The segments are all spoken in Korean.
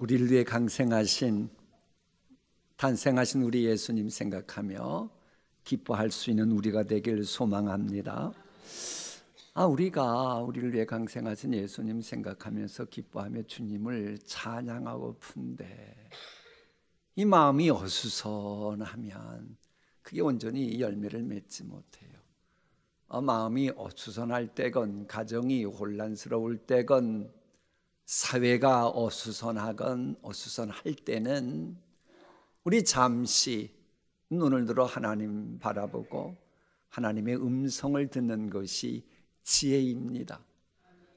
우리를 위해 강생하신 탄생하신 우리 예수님 생각하며 기뻐할 수 있는 우리가 되길 소망합니다. 우리가 우리를 위해 강생하신 예수님 생각하면서 기뻐하며 주님을 찬양하고픈데 이 마음이 어수선하면 그게 온전히 열매를 맺지 못해요. 마음이 어수선할 때건, 가정이 혼란스러울 때건, 사회가 어수선할 때는 우리 잠시 눈을 들어 하나님 바라보고 하나님의 음성을 듣는 것이 지혜입니다.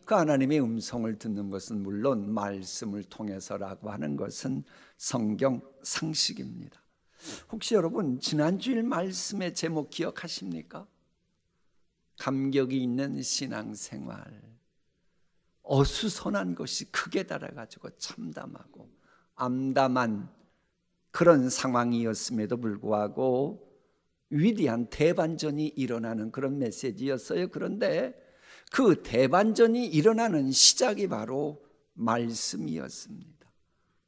그 하나님의 음성을 듣는 것은 물론 말씀을 통해서라고 하는 것은 성경 상식입니다. 혹시 여러분 지난주일 말씀의 제목 기억하십니까? 감격이 있는 신앙생활. 어수선한 것이 극에 달해가지고 참담하고 암담한 그런 상황이었음에도 불구하고 위대한 대반전이 일어나는 그런 메시지였어요. 그런데 그 대반전이 일어나는 시작이 바로 말씀이었습니다.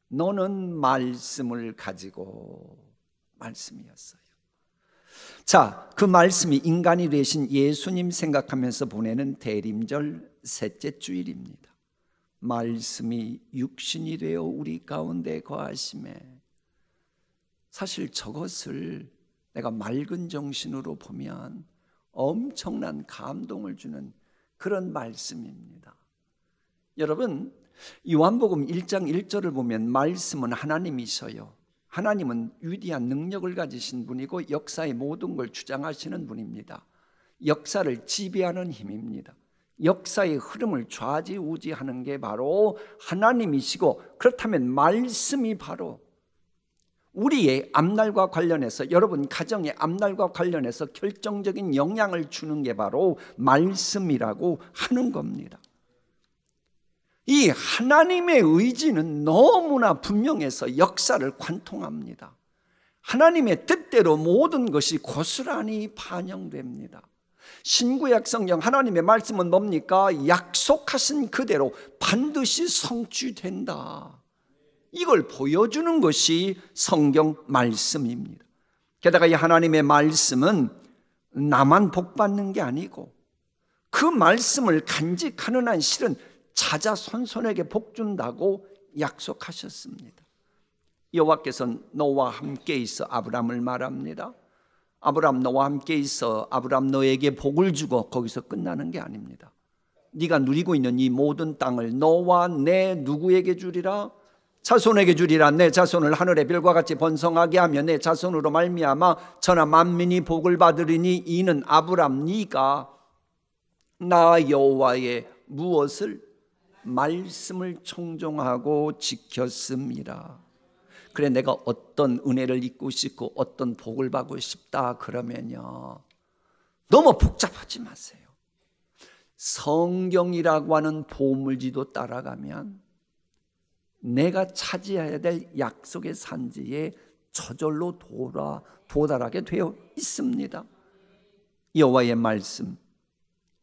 너는 말씀을 가지고, 말씀이었어요. 자, 그 말씀이 인간이 되신 예수님 생각하면서 보내는 대림절 셋째 주일입니다. 말씀이 육신이 되어 우리 가운데 거하심에, 사실 저것을 내가 맑은 정신으로 보면 엄청난 감동을 주는 그런 말씀입니다. 여러분, 요한복음 1장 1절을 보면 말씀은 하나님이셔요. 하나님은 위대한 능력을 가지신 분이고 역사의 모든 걸 주장하시는 분입니다. 역사를 지배하는 힘입니다. 역사의 흐름을 좌지우지하는 게 바로 하나님이시고, 그렇다면 말씀이 바로 우리의 앞날과 관련해서, 여러분 가정의 앞날과 관련해서 결정적인 영향을 주는 게 바로 말씀이라고 하는 겁니다. 이 하나님의 의지는 너무나 분명해서 역사를 관통합니다. 하나님의 뜻대로 모든 것이 고스란히 반영됩니다. 신구약 성경 하나님의 말씀은 뭡니까? 약속하신 그대로 반드시 성취된다. 이걸 보여주는 것이 성경 말씀입니다. 게다가 이 하나님의 말씀은 나만 복받는 게 아니고 그 말씀을 간직하는 한 실은 자자손손에게 복준다고 약속하셨습니다. 여호와께서는 너와 함께 있어 아브람을 말합니다. 아브람 너와 함께 있어 아브람 너에게 복을 주고 거기서 끝나는 게 아닙니다. 네가 누리고 있는 이 모든 땅을 너와 내 누구에게 주리라? 자손에게 주리라. 내 자손을 하늘의 별과 같이 번성하게 하며 내 자손으로 말미암아 천하 만민이 복을 받으리니 이는 아브람 네가 나 여호와의 무엇을? 말씀을 청종하고 지켰습니다. 그래, 내가 어떤 은혜를 입고 싶고 어떤 복을 받고 싶다 그러면요, 너무 복잡하지 마세요. 성경이라고 하는 보물지도 따라가면 내가 차지해야 될 약속의 산지에 저절로 도달하게 되어 있습니다. 여호와의 말씀,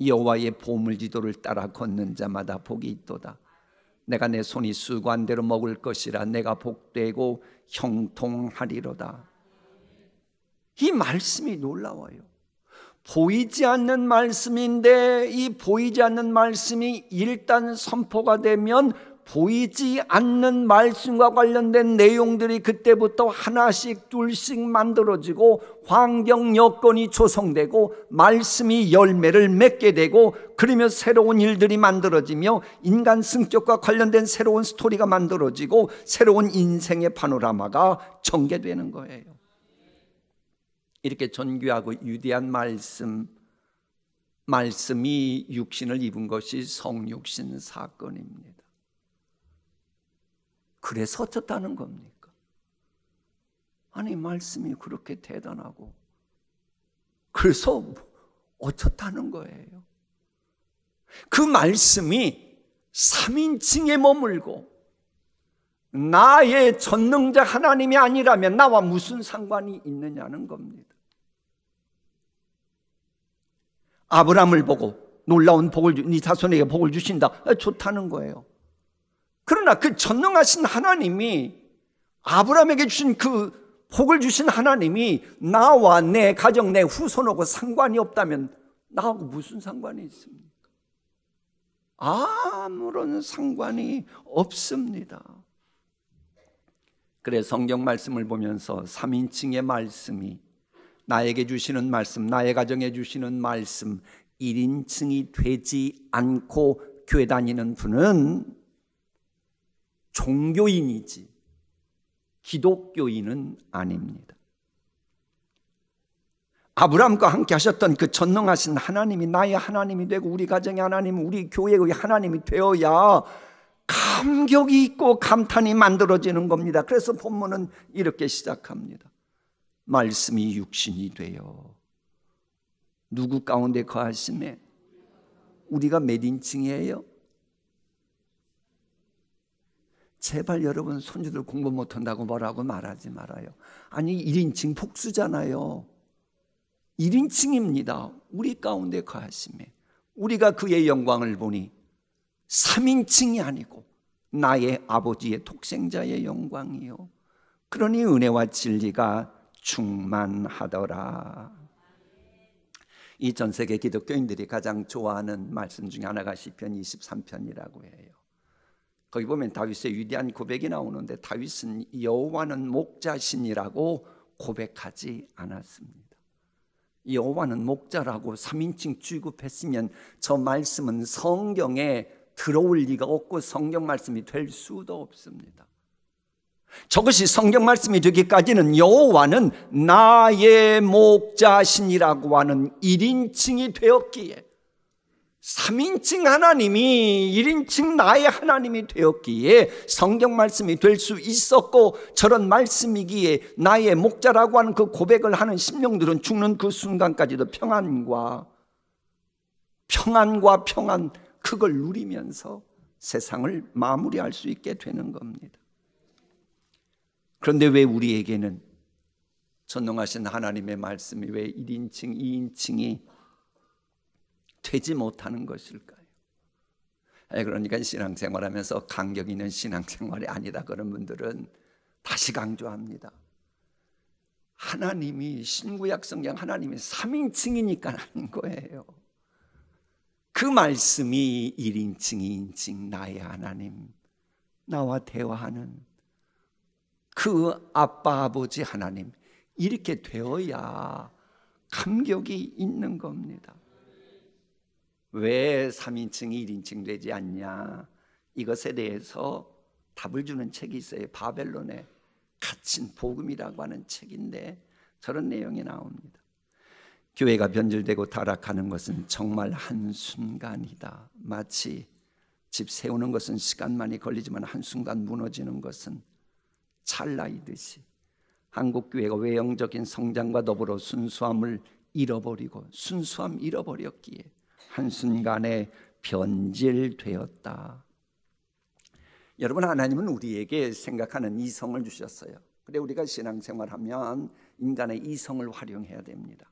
여호와의 보물지도를 따라 걷는 자마다 복이 있도다. 내가 내 손이 수고한 대로 먹을 것이라. 내가 복되고 형통하리로다. 이 말씀이 놀라워요. 보이지 않는 말씀인데 이 보이지 않는 말씀이 일단 선포가 되면 보이지 않는 말씀과 관련된 내용들이 그때부터 하나씩 둘씩 만들어지고 환경 여건이 조성되고 말씀이 열매를 맺게 되고, 그러며 새로운 일들이 만들어지며 인간 성격과 관련된 새로운 스토리가 만들어지고 새로운 인생의 파노라마가 전개되는 거예요. 이렇게 존귀하고 위대한 말씀이 육신을 입은 것이 성육신 사건입니다. 그래서 어쩌다는 겁니까? 아니, 말씀이 그렇게 대단하고 그래서 어쩌다는 거예요? 그 말씀이 3인칭에 머물고 나의 전능자 하나님이 아니라면 나와 무슨 상관이 있느냐는 겁니다. 아브라함을 보고 놀라운 복을 네 자손에게 복을 주신다, 좋다는 거예요. 그러나 그 전능하신 하나님이, 아브라함에게 주신 그 복을 주신 하나님이 나와 내 가정, 내 후손하고 상관이 없다면 나하고 무슨 상관이 있습니까? 아무런 상관이 없습니다. 그래 성경 말씀을 보면서 3인칭의 말씀이, 나에게 주시는 말씀, 나의 가정에 주시는 말씀, 1인칭이 되지 않고 교회 다니는 분은 종교인이지 기독교인은 아닙니다. 아브라함과 함께 하셨던 그 전능하신 하나님이 나의 하나님이 되고 우리 가정의 하나님, 우리 교회의 하나님이 되어야 감격이 있고 감탄이 만들어지는 겁니다. 그래서 본문은 이렇게 시작합니다. 말씀이 육신이 되어 누구 가운데 거하심에. 우리가 몇 인칭이에요? 제발 여러분 손주들 공부 못한다고 뭐라고 말하지 말아요. 아니 1인칭 복수잖아요. 1인칭입니다. 우리 가운데 거하심에. 우리가 그의 영광을 보니 3인칭이 아니고 나의 아버지의 독생자의 영광이요. 그러니 은혜와 진리가 충만하더라. 이 전 세계 기독교인들이 가장 좋아하는 말씀 중에 하나가 시편 23편이라고 해요. 거기 보면 다윗의 위대한 고백이 나오는데 다윗은 여호와는 목자신이라고 고백하지 않았습니다. 여호와는 목자라고 3인칭 취급했으면 저 말씀은 성경에 들어올 리가 없고 성경 말씀이 될 수도 없습니다. 저것이 성경 말씀이 되기까지는 여호와는 나의 목자신이라고 하는 1인칭이 되었기에, 3인칭 하나님이 1인칭 나의 하나님이 되었기에 성경 말씀이 될 수 있었고, 저런 말씀이기에 나의 목자라고 하는 그 고백을 하는 심령들은 죽는 그 순간까지도 평안, 그걸 누리면서 세상을 마무리할 수 있게 되는 겁니다. 그런데 왜 우리에게는 전능하신 하나님의 말씀이 왜 1인칭, 2인칭이 되지 못하는 것일까요? 그러니까 신앙생활하면서 간격 있는 신앙생활이 아니다 그런 분들은 다시 강조합니다. 하나님이, 신구약 성경 하나님이 3인칭이니까 아닌 거예요. 그 말씀이 1인칭, 2인칭 나의 하나님, 나와 대화하는 그 아빠, 아버지 하나님, 이렇게 되어야 감격이 있는 겁니다. 왜 3인칭이 1인칭 되지 않냐? 이것에 대해서 답을 주는 책이 있어요. 바벨론에 갇힌 복음이라고 하는 책인데 저런 내용이 나옵니다. 교회가 변질되고 타락하는 것은 정말 한순간이다. 마치 집 세우는 것은 시간만이 걸리지만 한순간 무너지는 것은 찰나이듯이 한국교회가 외형적인 성장과 더불어 순수함을 잃어버리고 순수함 잃어버렸기에 한순간에 변질되었다. 여러분, 하나님은 우리에게 생각하는 이성을 주셨어요. 그래 우리가 신앙생활하면 인간의 이성을 활용해야 됩니다.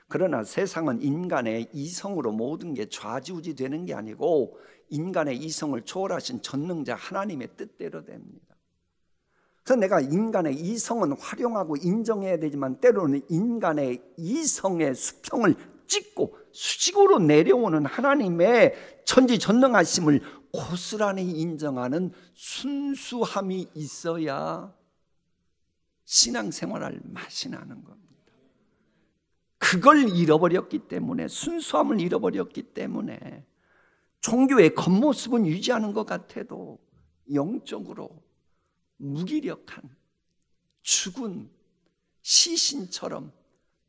그러나 세상은 인간의 이성으로 모든 게 좌지우지 되는 게 아니고 인간의 이성을 초월하신 전능자 하나님의 뜻대로 됩니다. 그래서 내가 인간의 이성은 활용하고 인정해야 되지만 때로는 인간의 이성의 수평을 찍고 수직으로 내려오는 하나님의 천지전능하심을 고스란히 인정하는 순수함이 있어야 신앙생활할 맛이 나는 겁니다. 그걸 잃어버렸기 때문에, 순수함을 잃어버렸기 때문에 종교의 겉모습은 유지하는 것 같아도 영적으로 무기력한 죽은 시신처럼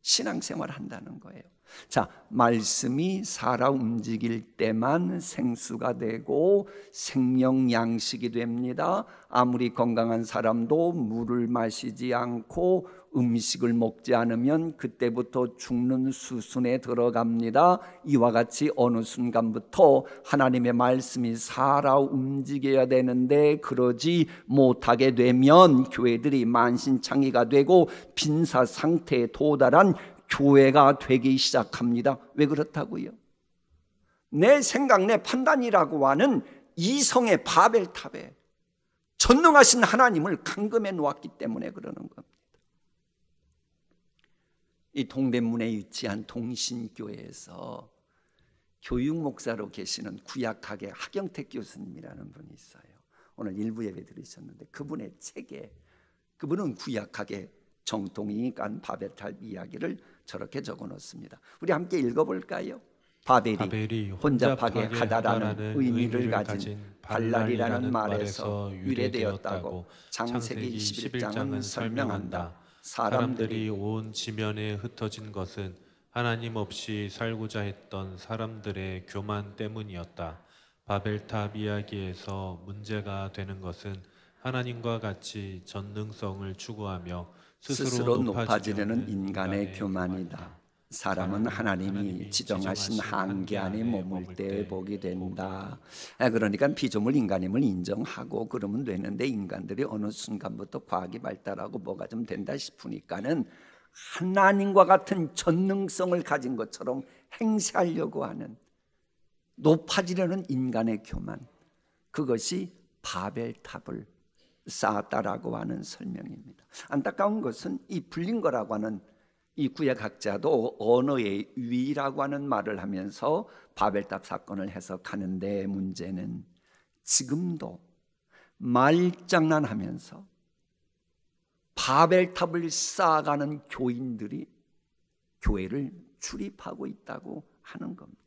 신앙생활을 한다는 거예요. 자, 말씀이 살아 움직일 때만 생수가 되고 생명 양식이 됩니다. 아무리 건강한 사람도 물을 마시지 않고 음식을 먹지 않으면 그때부터 죽는 수순에 들어갑니다. 이와 같이 어느 순간부터 하나님의 말씀이 살아 움직여야 되는데 그러지 못하게 되면 교회들이 만신창이가 되고 빈사 상태에 도달한 교회가 되기 시작합니다. 왜 그렇다고요? 내 생각, 내 판단이라고 하는 이성의 바벨탑에 전능하신 하나님을 감금해 놓았기 때문에 그러는 겁니다. 이 동대문에 위치한 동신교회에서 교육 목사로 계시는 구약학의 하경택 교수님이라는 분이 있어요. 오늘 일부 예배 들으셨는데 그분의 책에, 그분은 구약학의 정통이니까 바벨탑 이야기를 저렇게 적어놓습니다. 우리 함께 읽어볼까요? 바벨이 혼잡하게 하다라는 의미를 가진 발랄이라는 말에서 유래되었다고 창세기 21장은 설명한다. 사람들이 온 지면에 흩어진 것은 하나님 없이 살고자 했던 사람들의 교만 때문이었다. 바벨탑 이야기에서 문제가 되는 것은 하나님과 같이 전능성을 추구하며 스스로 높아지려는 인간의 교만이다. 사람은 하나님이 지정하신 한계 안에 머물 때 보게 된다. 그러니까 피조물 인간임을 인정하고 그러면 되는데, 인간들이 어느 순간부터 과학이 발달하고 뭐가 좀 된다 싶으니까는 하나님과 같은 전능성을 가진 것처럼 행세하려고 하는, 높아지려는 인간의 교만, 그것이 바벨탑을 쌓았다라고 하는 설명입니다. 안타까운 것은 이 블링거라고 하는 이 구약학자도 언어의 위라고 하는 말을 하면서 바벨탑 사건을 해석하는데, 문제는 지금도 말장난하면서 바벨탑을 쌓아가는 교인들이 교회를 출입하고 있다고 하는 겁니다.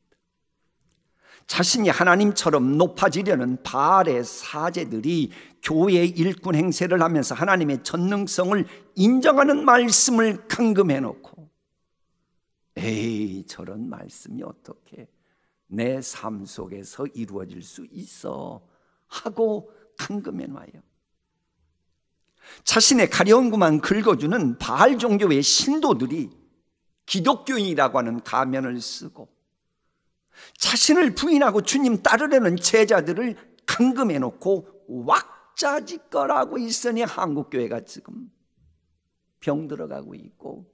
자신이 하나님처럼 높아지려는 바알의 사제들이 교회의 일꾼 행세를 하면서 하나님의 전능성을 인정하는 말씀을 감금해놓고, 에이, 저런 말씀이 어떻게 내 삶 속에서 이루어질 수 있어 하고 감금해놔요. 자신의 가려운 구만 긁어주는 바알 종교의 신도들이 기독교인이라고 하는 가면을 쓰고, 자신을 부인하고 주님 따르려는 제자들을 감금해놓고 왁자지껄하고 있으니 한국교회가 지금 병들어가고 있고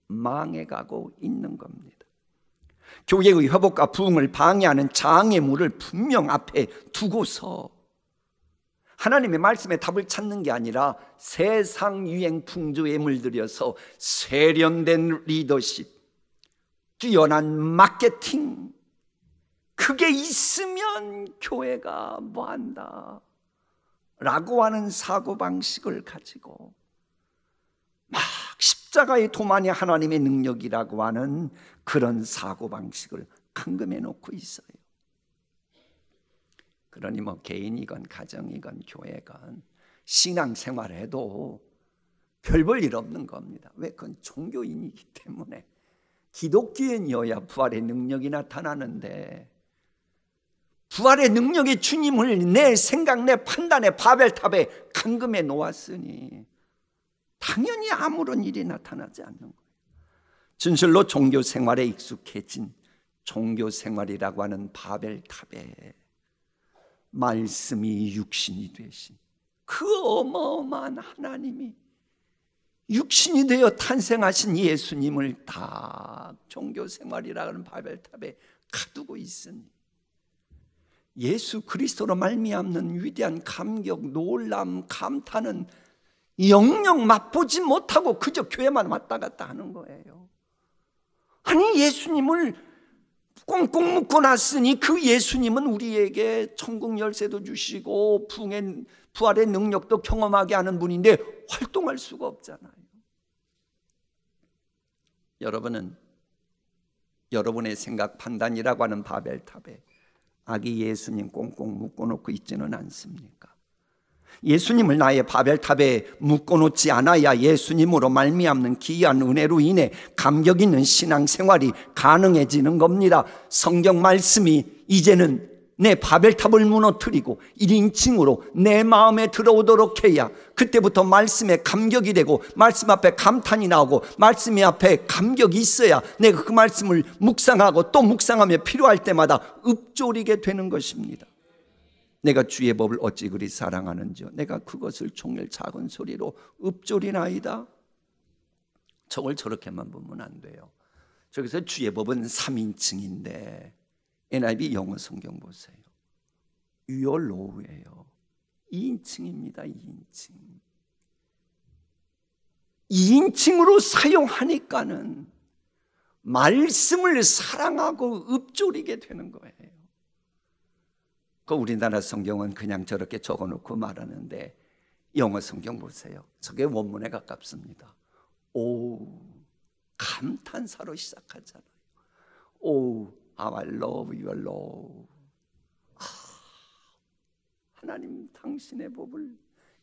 망해가고 있는 겁니다. 교회의 회복과 부흥을 방해하는 장애물을 분명 앞에 두고서 하나님의 말씀에 답을 찾는 게 아니라 세상 유행 풍조에 물들여서 세련된 리더십, 뛰어난 마케팅, 그게 있으면 교회가 뭐한다 라고 하는 사고방식을 가지고 막 십자가의 도만이 하나님의 능력이라고 하는 그런 사고방식을 감금해 놓고 있어요. 그러니 뭐 개인이건 가정이건 교회건 신앙생활해도 별 볼 일 없는 겁니다. 왜? 그건 종교인이기 때문에. 기독교인이어야 부활의 능력이 나타나는데, 부활의 능력의 주님을 내 생각, 내 판단의 바벨탑에 감금해 놓았으니 당연히 아무런 일이 나타나지 않는 거예요. 진실로 종교 생활에 익숙해진 종교 생활이라고 하는 바벨탑에 말씀이 육신이 되신 그 어마어마한 하나님이 육신이 되어 탄생하신 예수님을 다 종교 생활이라는 바벨탑에 가두고 있으니 예수 그리스도로 말미암는 위대한 감격, 놀람, 감탄은 영영 맛보지 못하고 그저 교회만 왔다 갔다 하는 거예요. 아니, 예수님을 꽁꽁 묶고 났으니 그 예수님은 우리에게 천국 열쇠도 주시고 부활의 능력도 경험하게 하는 분인데 활동할 수가 없잖아요. 여러분은 여러분의 생각 판단이라고 하는 바벨탑에 아기 예수님 꽁꽁 묶어놓고 있지는 않습니까? 예수님을 나의 바벨탑에 묶어놓지 않아야 예수님으로 말미암는 기이한 은혜로 인해 감격 있는 신앙생활이 가능해지는 겁니다. 성경 말씀이 이제는 내 바벨탑을 무너뜨리고 1인칭으로 내 마음에 들어오도록 해야 그때부터 말씀에 감격이 되고 말씀 앞에 감탄이 나오고 말씀 앞에 감격이 있어야 내가 그 말씀을 묵상하고 또 묵상하며 필요할 때마다 읊조리게 되는 것입니다. 내가 주의 법을 어찌 그리 사랑하는지요, 내가 그것을 종일 작은 소리로 읊조리나이다. 저걸 저렇게만 보면 안 돼요. 저기서 주의 법은 3인칭인데 NIV 영어 성경 보세요. Your law예요. 2인칭입니다. 2인칭. 2인칭으로 사용하니까는 말씀을 사랑하고 읊조리게 되는 거예요. 그 우리나라 성경은 그냥 저렇게 적어놓고 말하는데 영어 성경 보세요. 저게 원문에 가깝습니다. 오, 감탄사로 시작하잖아요. 오, how I love your love. 하나님 당신의 법을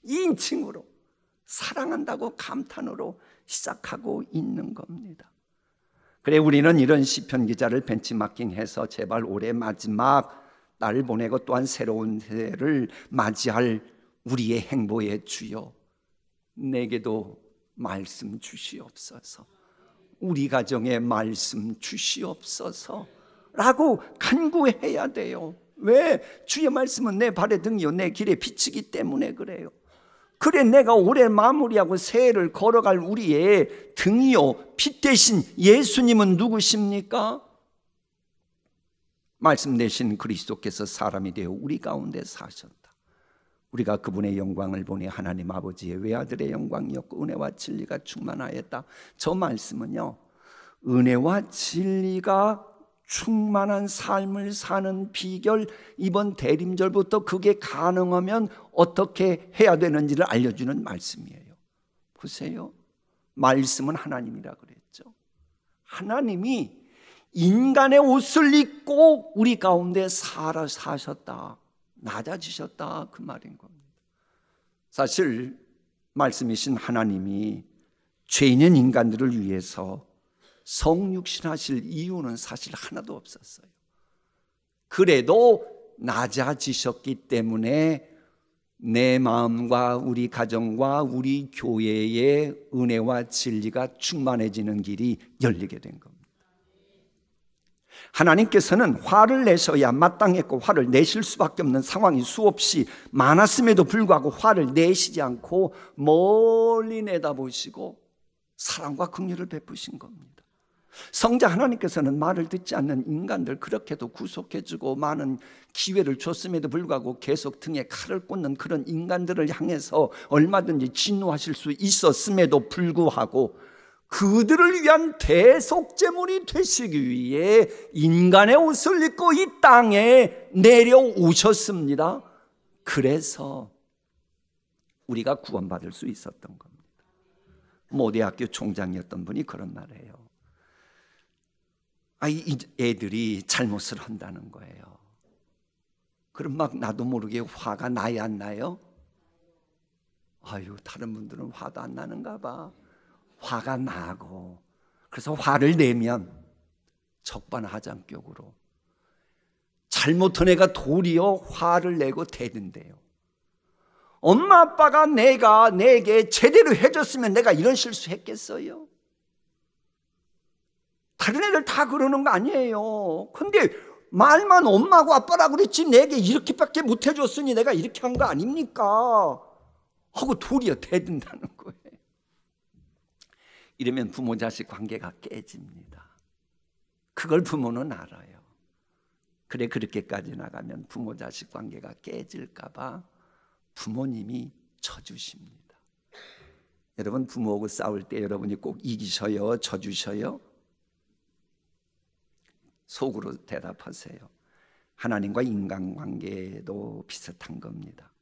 2인칭으로 사랑한다고 감탄으로 시작하고 있는 겁니다. 그래 우리는 이런 시편 기자를 벤치마킹해서 제발 올해 마지막 날을 보내고 또한 새로운 해를 맞이할 우리의 행보에 주여 내게도 말씀 주시옵소서, 우리 가정에 말씀 주시옵소서 라고 간구해야 돼요. 왜? 주의 말씀은 내 발의 등이요 내 길의 빛이기 때문에 그래요. 그래 내가 올해 마무리하고 새해를 걸어갈 우리의 등이요 빛 대신 예수님은 누구십니까? 말씀 대신 그리스도께서 사람이 되어 우리 가운데 사셨다. 우리가 그분의 영광을 보니 하나님 아버지의 외아들의 영광이었고 은혜와 진리가 충만하였다. 저 말씀은요, 은혜와 진리가 충만한 삶을 사는 비결, 이번 대림절부터 그게 가능하면 어떻게 해야 되는지를 알려주는 말씀이에요. 보세요, 말씀은 하나님이라 그랬죠. 하나님이 인간의 옷을 입고 우리 가운데 사셨다, 낮아지셨다, 그 말인 겁니다. 사실 말씀이신 하나님이 죄인인 인간들을 위해서 성육신하실 이유는 사실 하나도 없었어요. 그래도 낮아지셨기 때문에 내 마음과 우리 가정과 우리 교회의 은혜와 진리가 충만해지는 길이 열리게 된 겁니다. 하나님께서는 화를 내셔야 마땅했고 화를 내실 수밖에 없는 상황이 수없이 많았음에도 불구하고 화를 내시지 않고 멀리 내다보시고 사랑과 긍휼을 베푸신 겁니다. 성자 하나님께서는 말을 듣지 않는 인간들 그렇게도 구속해주고 많은 기회를 줬음에도 불구하고 계속 등에 칼을 꽂는 그런 인간들을 향해서 얼마든지 진노하실 수 있었음에도 불구하고 그들을 위한 대속제물이 되시기 위해 인간의 옷을 입고 이 땅에 내려오셨습니다. 그래서 우리가 구원받을 수 있었던 겁니다. 모대학교 총장이었던 분이 그런 말을 해요. 이 애들이 잘못을 한다는 거예요. 그럼 막 나도 모르게 화가 나야 안 나요? 아유, 다른 분들은 화도 안 나는가 봐. 화가 나고, 그래서 화를 내면 적반하장격으로 잘못한 애가 도리어 화를 내고 대든대요. 엄마 아빠가 내게 제대로 해줬으면 내가 이런 실수 했겠어요? 다른 애들 다 그러는 거 아니에요. 근데 말만 엄마고 아빠라고 그랬지 내게 이렇게밖에 못 해줬으니 내가 이렇게 한 거 아닙니까? 하고 도리어 대든다는 거예요. 이러면 부모 자식 관계가 깨집니다. 그걸 부모는 알아요. 그래 그렇게까지 나가면 부모 자식 관계가 깨질까 봐 부모님이 쳐주십니다. 여러분 부모하고 싸울 때 여러분이 꼭 이기셔요? 져주셔요? 속으로 대답하세요. 하나님과 인간관계도 비슷한 겁니다.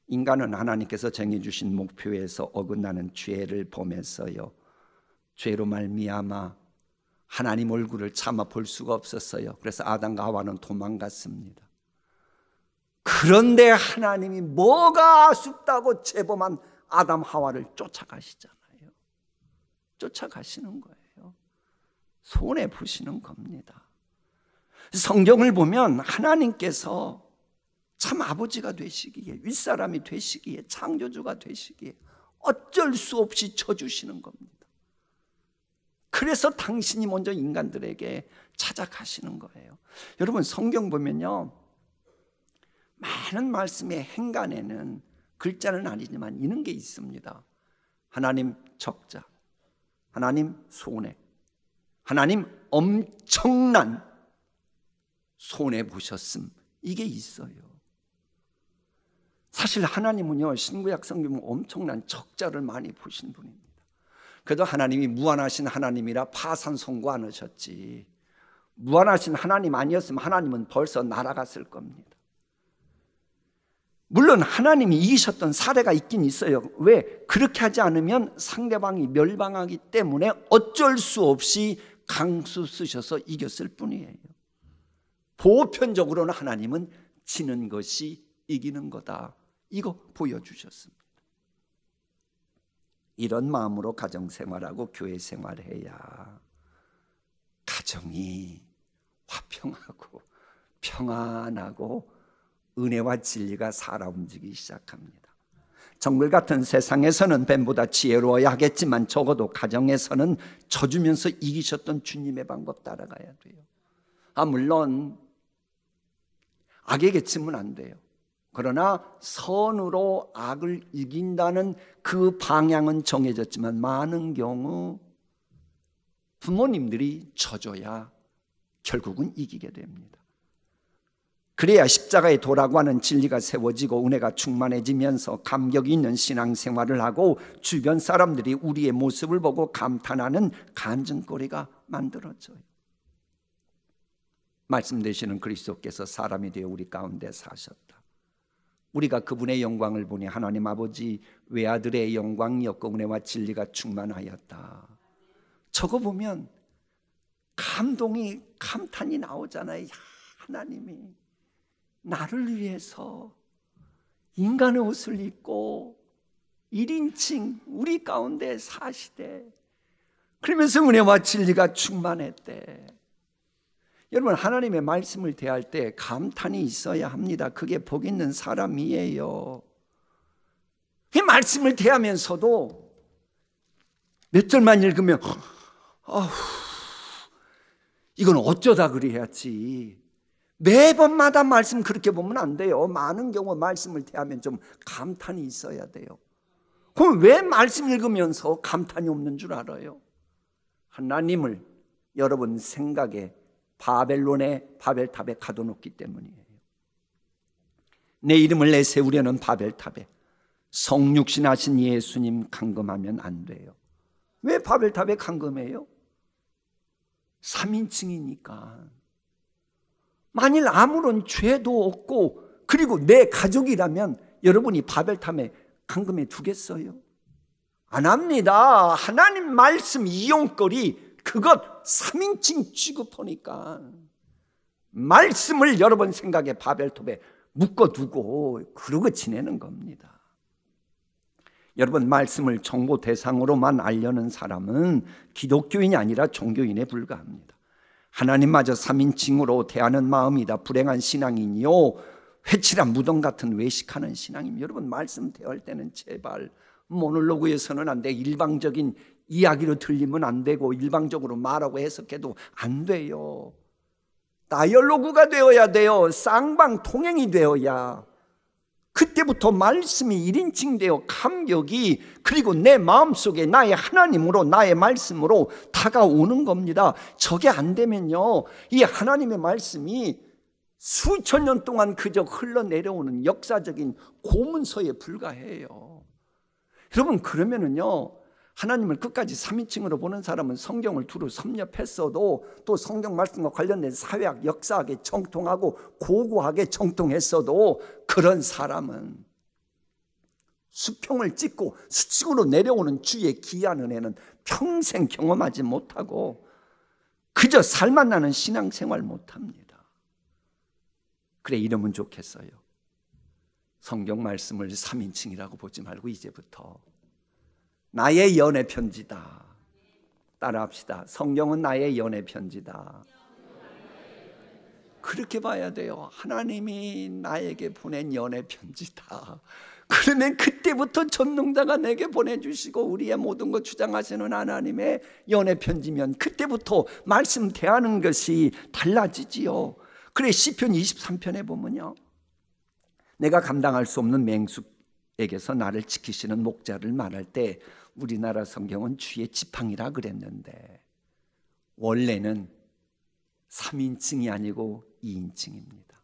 인간은 하나님께서 정해주신 목표에서 어긋나는 죄를 범했어요. 죄로 말미암아 하나님 얼굴을 차마 볼 수가 없었어요. 그래서 아담과 하와는 도망갔습니다. 그런데 하나님이 뭐가 아쉽다고 죄범한 아담 하와를 쫓아가시잖아요. 쫓아가시는 거예요. 손에 부시는 겁니다. 성경을 보면 하나님께서 참 아버지가 되시기에, 윗사람이 되시기에, 창조주가 되시기에 어쩔 수 없이 쳐주시는 겁니다. 그래서 당신이 먼저 인간들에게 찾아가시는 거예요. 여러분 성경 보면요, 많은 말씀의 행간에는 글자는 아니지만 이런 게 있습니다. 하나님 적자, 하나님 손해, 하나님 엄청난 손해 보셨음, 이게 있어요. 사실 하나님은요, 신구약 성경은 엄청난 적자를 많이 보신 분입니다. 그래도 하나님이 무한하신 하나님이라 파산 선고 안 하셨지, 무한하신 하나님 아니었으면 하나님은 벌써 날아갔을 겁니다. 물론 하나님이 이기셨던 사례가 있긴 있어요. 왜? 그렇게 하지 않으면 상대방이 멸망하기 때문에 어쩔 수 없이 강수 쓰셔서 이겼을 뿐이에요. 보편적으로는 하나님은 지는 것이 이기는 거다, 이거 보여주셨습니다. 이런 마음으로 가정생활하고 교회생활해야 가정이 화평하고 평안하고 은혜와 진리가 살아 움직이기 시작합니다. 정글 같은 세상에서는 뱀보다 지혜로워야 하겠지만 적어도 가정에서는 져주면서 이기셨던 주님의 방법 따라가야 돼요. 물론 악에게 치면 안 돼요. 그러나 선으로 악을 이긴다는 그 방향은 정해졌지만 많은 경우 부모님들이 져줘야 결국은 이기게 됩니다. 그래야 십자가의 도라고 하는 진리가 세워지고 은혜가 충만해지면서 감격이 있는 신앙생활을 하고 주변 사람들이 우리의 모습을 보고 감탄하는 간증거리가 만들어져요. 말씀 되시는 그리스도께서 사람이 되어 우리 가운데 사셨다. 우리가 그분의 영광을 보니 하나님 아버지 외아들의 영광이었고 은혜와 진리가 충만하였다. 저거 보면 감동이, 감탄이 나오잖아요. 야, 하나님이 나를 위해서 인간의 옷을 입고 1인칭 우리 가운데 사시되, 그러면서 은혜와 진리가 충만했대. 여러분, 하나님의 말씀을 대할 때 감탄이 있어야 합니다. 그게 복 있는 사람이에요. 이 말씀을 대하면서도 몇 절만 읽으면 이건 어쩌다 그래야지, 매번마다 말씀 그렇게 보면 안 돼요. 많은 경우 말씀을 대하면 좀 감탄이 있어야 돼요. 그럼 왜 말씀 읽으면서 감탄이 없는 줄 알아요? 하나님을 여러분 생각에 바벨론의 바벨탑에 가둬놓기 때문이에요. 내 이름을 내세우려는 바벨탑에 성육신하신 예수님 감금하면 안 돼요. 왜 바벨탑에 감금해요? 3인칭이니까. 만일 아무런 죄도 없고 그리고 내 가족이라면 여러분이 바벨탑에 감금해 두겠어요? 안 합니다. 하나님 말씀 이용거리 그것 3인칭 취급하니까 말씀을 여러분 생각에 바벨탑에 묶어두고 그러고 지내는 겁니다. 여러분, 말씀을 정보 대상으로만 알려는 사람은 기독교인이 아니라 종교인에 불과합니다. 하나님마저 3인칭으로 대하는 마음이다 불행한 신앙이니요, 회칠한 무덤 같은 외식하는 신앙입니다. 여러분, 말씀 대할 때는 제발 모놀로그에서는 안 돼. 일방적인 이야기로 들리면 안 되고 일방적으로 말하고 해석해도 안 돼요. 다이얼로그가 되어야 돼요. 쌍방통행이 되어야 그때부터 말씀이 1인칭 되어 감격이, 그리고 내 마음속에 나의 하나님으로 나의 말씀으로 다가오는 겁니다. 저게 안 되면요, 이 하나님의 말씀이 수천 년 동안 그저 흘러내려오는 역사적인 고문서에 불과해요. 여러분, 그러면은요, 하나님을 끝까지 3인칭으로 보는 사람은 성경을 두루 섭렵했어도 또 성경 말씀과 관련된 사회학, 역사학에 정통하고 고고하게 정통했어도 그런 사람은 수평을 찍고 수직으로 내려오는 주의 귀한 은혜는 평생 경험하지 못하고 그저 살만 나는 신앙생활 못합니다. 그래, 이러면 좋겠어요. 성경 말씀을 3인칭이라고 보지 말고 이제부터 나의 연애 편지다. 따라합시다. 성경은 나의 연애 편지다. 그렇게 봐야 돼요. 하나님이 나에게 보낸 연애 편지다. 그러면 그때부터 전능자가 내게 보내주시고 우리의 모든 것 주장하시는 하나님의 연애 편지면 그때부터 말씀 대하는 것이 달라지지요. 그래, 시편 23편에 보면요, 내가 감당할 수 없는 맹수에게서 나를 지키시는 목자를 말할 때 우리나라 성경은 주의 지팡이라 그랬는데 원래는 3인칭이 아니고 2인칭입니다.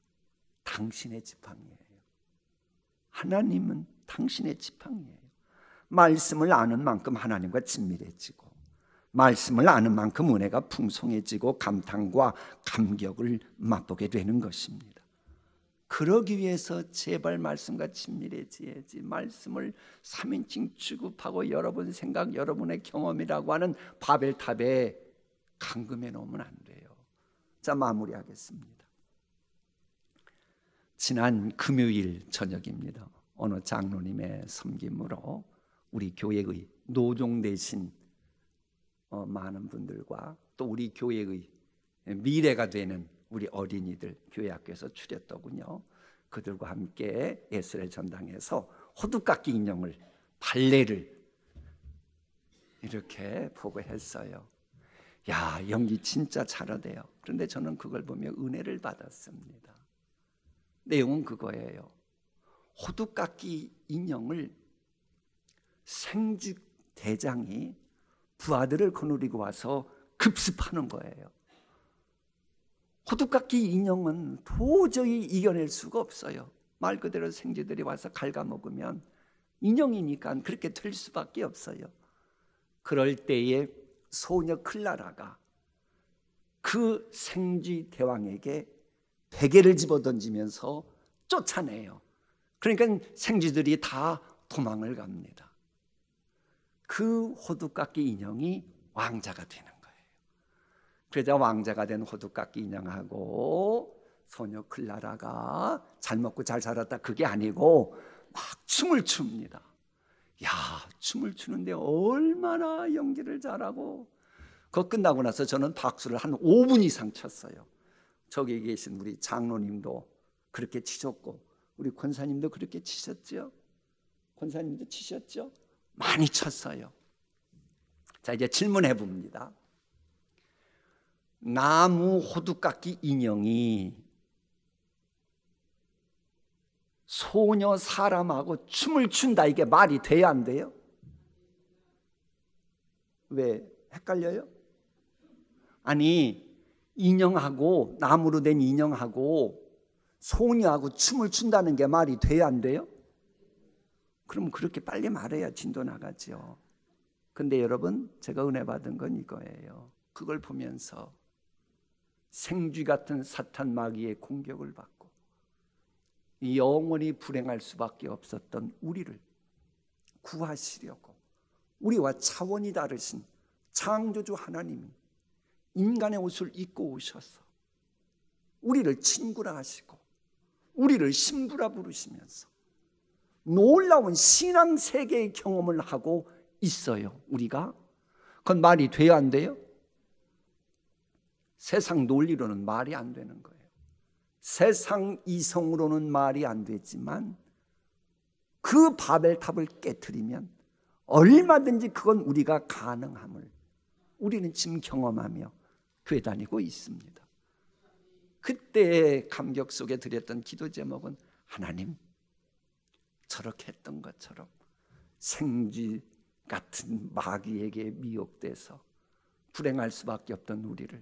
당신의 지팡이예요. 하나님은 당신의 지팡이에요. 말씀을 아는 만큼 하나님과 친밀해지고, 말씀을 아는 만큼 은혜가 풍성해지고 감탄과 감격을 맛보게 되는 것입니다. 그러기 위해서 제발 말씀과 친밀해져야지, 말씀을 3인칭 취급하고 여러분 생각, 여러분의 경험이라고 하는 바벨탑에 감금해 놓으면 안 돼요. 자, 마무리하겠습니다. 지난 금요일 저녁입니다. 어느 장로님의 섬김으로 우리 교회의 노종 되신 많은 분들과 또 우리 교회의 미래가 되는 우리 어린이들 교회 학교에서 추렸더군요. 그들과 함께 예술의 전당에서 호두깎이 인형을, 발레를 이렇게 보고 했어요. 야, 연기 진짜 잘하대요. 그런데 저는 그걸 보며 은혜를 받았습니다. 내용은 그거예요. 호두깎이 인형을 생주 대장이 부하들을 거느리고 와서 급습하는 거예요. 호두깎이 인형은 도저히 이겨낼 수가 없어요. 말 그대로 생쥐들이 와서 갉아먹으면 인형이니까 그렇게 될 수밖에 없어요. 그럴 때에 소녀 클라라가 그 생쥐 대왕에게 베개를 집어던지면서 쫓아내요. 그러니까 생쥐들이 다 도망을 갑니다. 그 호두깎이 인형이 왕자가 되는 거예요. 그러자 왕자가 된 호두깎이 인형하고 소녀 클라라가 잘 먹고 잘 살았다, 그게 아니고 막 춤을 춥니다. 야, 춤을 추는데 얼마나 연기를 잘하고. 그거 끝나고 나서 저는 박수를 한 5분 이상 쳤어요. 저기 계신 우리 장로님도 그렇게 치셨고, 우리 권사님도 그렇게 치셨죠? 권사님도 치셨죠? 많이 쳤어요. 자, 이제 질문해 봅니다. 나무 호두깎이 인형이 소녀 사람하고 춤을 춘다, 이게 말이 돼야 안 돼요? 왜 헷갈려요? 아니, 인형하고, 나무로 된 인형하고 소녀하고 춤을 춘다는 게 말이 돼야 안 돼요? 그럼 그렇게 빨리 말해야 진도 나가죠. 근데 여러분, 제가 은혜 받은 건 이거예요. 그걸 보면서 생쥐 같은 사탄 마귀의 공격을 받고 영원히 불행할 수밖에 없었던 우리를 구하시려고 우리와 차원이 다르신 창조주 하나님이 인간의 옷을 입고 오셔서 우리를 친구라 하시고 우리를 신부라 부르시면서 놀라운 신앙 세계의 경험을 하고 있어요. 우리가 그건 말이 돼야 안 돼요? 세상 논리로는 말이 안 되는 거예요. 세상 이성으로는 말이 안 되지만 그 바벨탑을 깨트리면 얼마든지 그건 우리가 가능함을 우리는 지금 경험하며 교회 다니고 있습니다. 그때 감격 속에 드렸던 기도 제목은 하나님, 저렇게 했던 것처럼 생쥐 같은 마귀에게 미혹돼서 불행할 수밖에 없던 우리를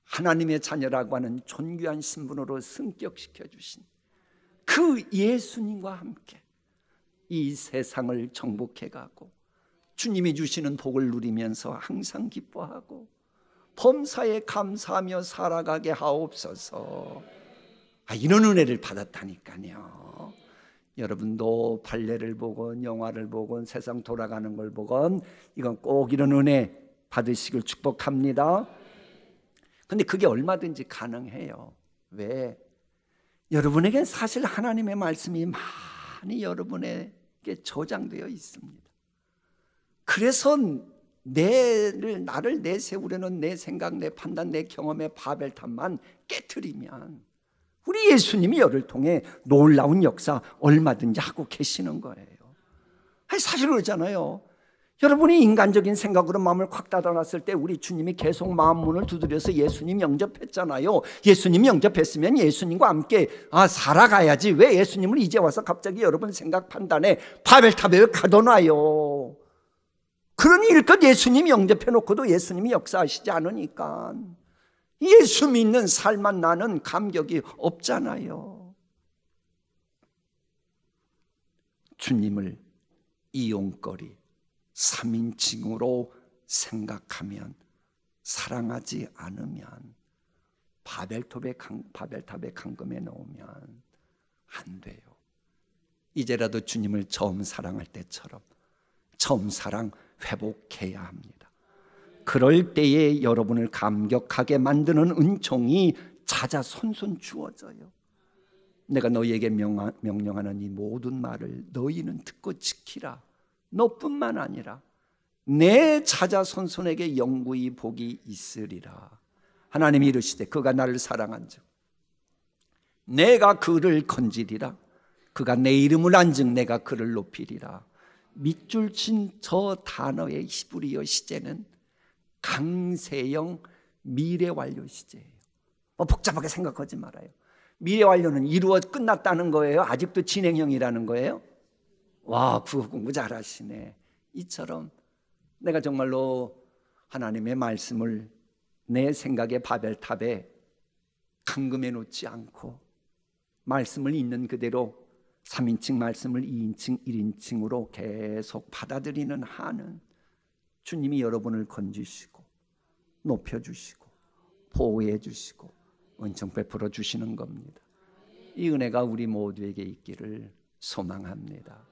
하나님의 자녀라고 하는 존귀한 신분으로 승격시켜 주신 그 예수님과 함께 이 세상을 정복해 가고 주님이 주시는 복을 누리면서 항상 기뻐하고 범사에 감사하며 살아가게 하옵소서. 이런 은혜를 받았다니까요. 여러분도 발레를 보건 영화를 보건 세상 돌아가는 걸 보건 이건 꼭 이런 은혜 받으시길 축복합니다. 근데 그게 얼마든지 가능해요. 왜? 여러분에게 사실 하나님의 말씀이 많이 여러분에게 저장되어 있습니다. 그래서 나를 내세우려는 내 생각, 내 판단, 내 경험의 바벨탑만 깨트리면 우리 예수님이 여를 통해 놀라운 역사 얼마든지 하고 계시는 거예요. 사실 그러잖아요. 여러분이 인간적인 생각으로 마음을 콱 닫아놨을 때 우리 주님이 계속 마음 문을 두드려서 예수님 영접했잖아요. 예수님 영접했으면 예수님과 함께 살아가야지. 왜 예수님을 이제 와서 갑자기 여러분 생각 판단에 바벨탑에 가둬놔요? 그러니 일껏 예수님이 영접해놓고도 예수님이 역사하시지 않으니까 예수 믿는 삶만 나는 감격이 없잖아요. 주님을 이용거리, 3인칭으로 생각하면, 사랑하지 않으면 바벨탑의 강금에 넣으면 안 돼요. 이제라도 주님을 처음 사랑할 때처럼 처음 사랑 회복해야 합니다. 그럴 때에 여러분을 감격하게 만드는 은총이 찾아 손손 주어져요. 내가 너희에게 명령하는 이 모든 말을 너희는 듣고 지키라. 너뿐만 아니라 내 자자손손에게 영구히 복이 있으리라. 하나님이 이르시되 그가 나를 사랑한즉 내가 그를 건지리라. 그가 내 이름을 안즉 내가 그를 높이리라. 밑줄 친 저 단어의 히브리어 시제는 강세형 미래 완료 시제예요. 복잡하게 생각하지 말아요. 미래 완료는 이루어 끝났다는 거예요? 아직도 진행형이라는 거예요? 와, 국어 공부 잘하시네. 이처럼 내가 정말로 하나님의 말씀을 내 생각의 바벨탑에 강금해 놓지 않고 말씀을 있는 그대로 3인칭 말씀을 2인칭, 1인칭으로 계속 받아들이는 한은 주님이 여러분을 건지시고 높여주시고 보호해 주시고 은총 베풀어 주시는 겁니다. 이 은혜가 우리 모두에게 있기를 소망합니다.